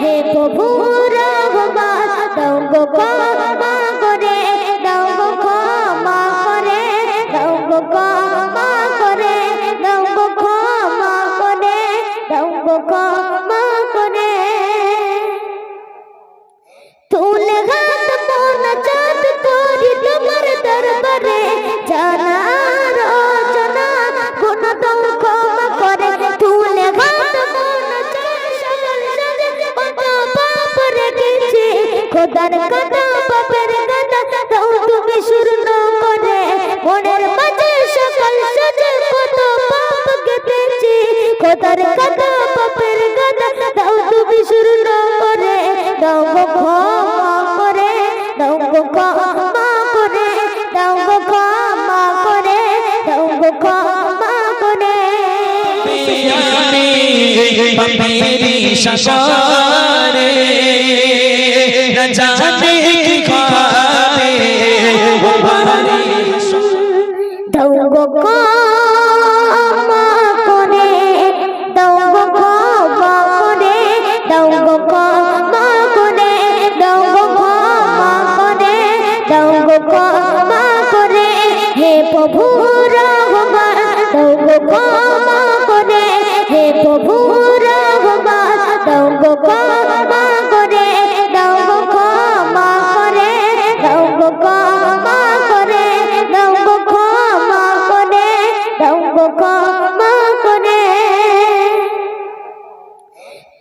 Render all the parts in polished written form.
হে প্রভু রহমান দাও গো ক্ষমা করে, দাও গো ক্ষমা করে, দাও গো ক্ষমা করে, দাও গো ক্ষমা করে, দাও গো ক্ষমা করে। তুলে হাত মোনা চাঁদ করি তোমার দরবারে, জানা আর অজানা গুনাহ দাও ক্ষমা করে। তুলে হাত মোনা চাঁদ সকল সাজে কত পাপ রেখেছি, খোদার কথা পাপের গাদা দাও তুমি শূন্য করে। মনের মাঝে সকল সাজে কত পাপ কেটেছি, খোদার কথা পাপের গাদা দাও তুমি শূন্য করে। দাও গো ক্ষমা করে, দাও গো ক্ষমা করে, দাও গো ক্ষমা করে, দাও গো ক্ষমা করে। পাপেরি সাগরে না জানে কি খাবে দাও গো ক্ষমা করে, দাও গো ক্ষমা করে, দাও গো ক্ষমা করে, দাও গো ক্ষমা করে, দাও গো ক্ষমা করে। হে প্রভু রহমান দাও গো ক্ষমা করে, হে প্রভু রহমান দাও গো ক্ষমা করে, দাও গো ক্ষমা করে, দাও গো ক্ষমা করে, দাও গো ক্ষমা করে, দাও গো ক্ষমা করে।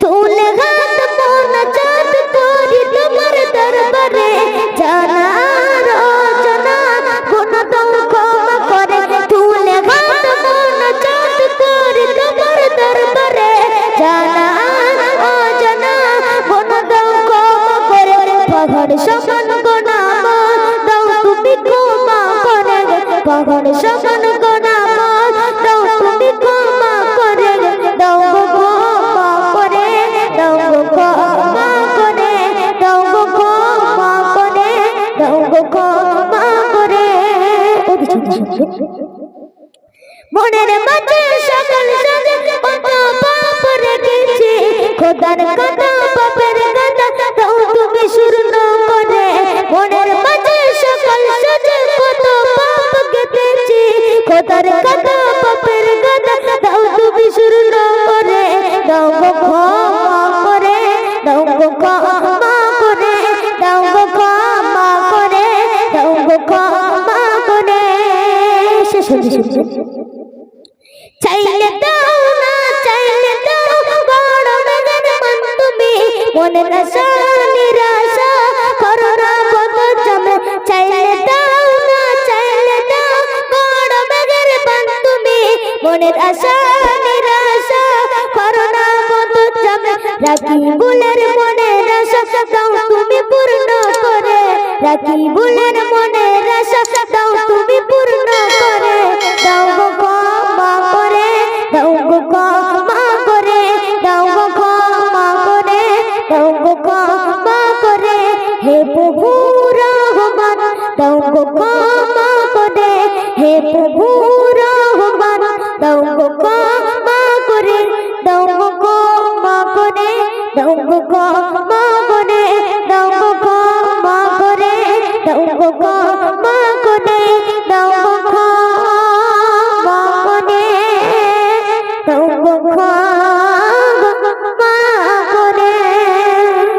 তুলে হাত মোনা চাঁদ করি তোমার দরবারে, জানা আর অজানা গুনাহ দাও ক্ষমা করে। তুলে হাত মোনা চাঁদ করি তোমার দরবারে, জানা আর অজানা গুনাহ দাও ক্ষমা করে। পাহাড় সমান গুনাহ দাও তুমি ক্ষমা করে, পাহাড় সমান গুনাহ দাও তুমি ক্ষমা করে। দাও গো ক্ষমা করে, দাও গো ক্ষমা করে, দাও গো ক্ষমা করে, দাও গো ক্ষমা করে। মনের মাঝে সকল সাজে কত পাপ রেখেছি, খোদার কথা পাপের গাদা দাও তুমি শূন্য করে। মনের মাঝে সকল সাজে কত পাপ কেটেছি, খোদার কথা পাপের গাদা দাও তুমি শূন্য করে। দাও গো ক্ষমা করে, দাও গো ক্ষমা করে, দাও গো ক্ষমা করে, দাও গো ক্ষমা করে। চাইলে দাও না চাইলে দাও বড় মেহেরবান তুমি, মনের আশা নিরাশা করো না বদজমে। চাইলে দাও না চাইলে দাও বড় মেহেরবান তুমি, মনের আশা নিরাশা করো না বদজমে। রাকিবুলের মনের আশা দাও তুমি পূর্ণ করে, রাকিবুলের মনের আশা দাও তুমি পূর্ণ করে। দাও গো ক্ষমা করে, দাও গো ক্ষমা করে, দাও গো ক্ষমা করে, দাও গো ক্ষমা করে। হে প্রভু রহমান দাও গো ক্ষমা করে, হে প্রভু রহমান দাও গো ক্ষমা করে, দাও গো ক্ষমা করে, দাও গো ক্ষমা করে, দাও গো ক্ষমা করে, দাও গো ক্ষমা করে।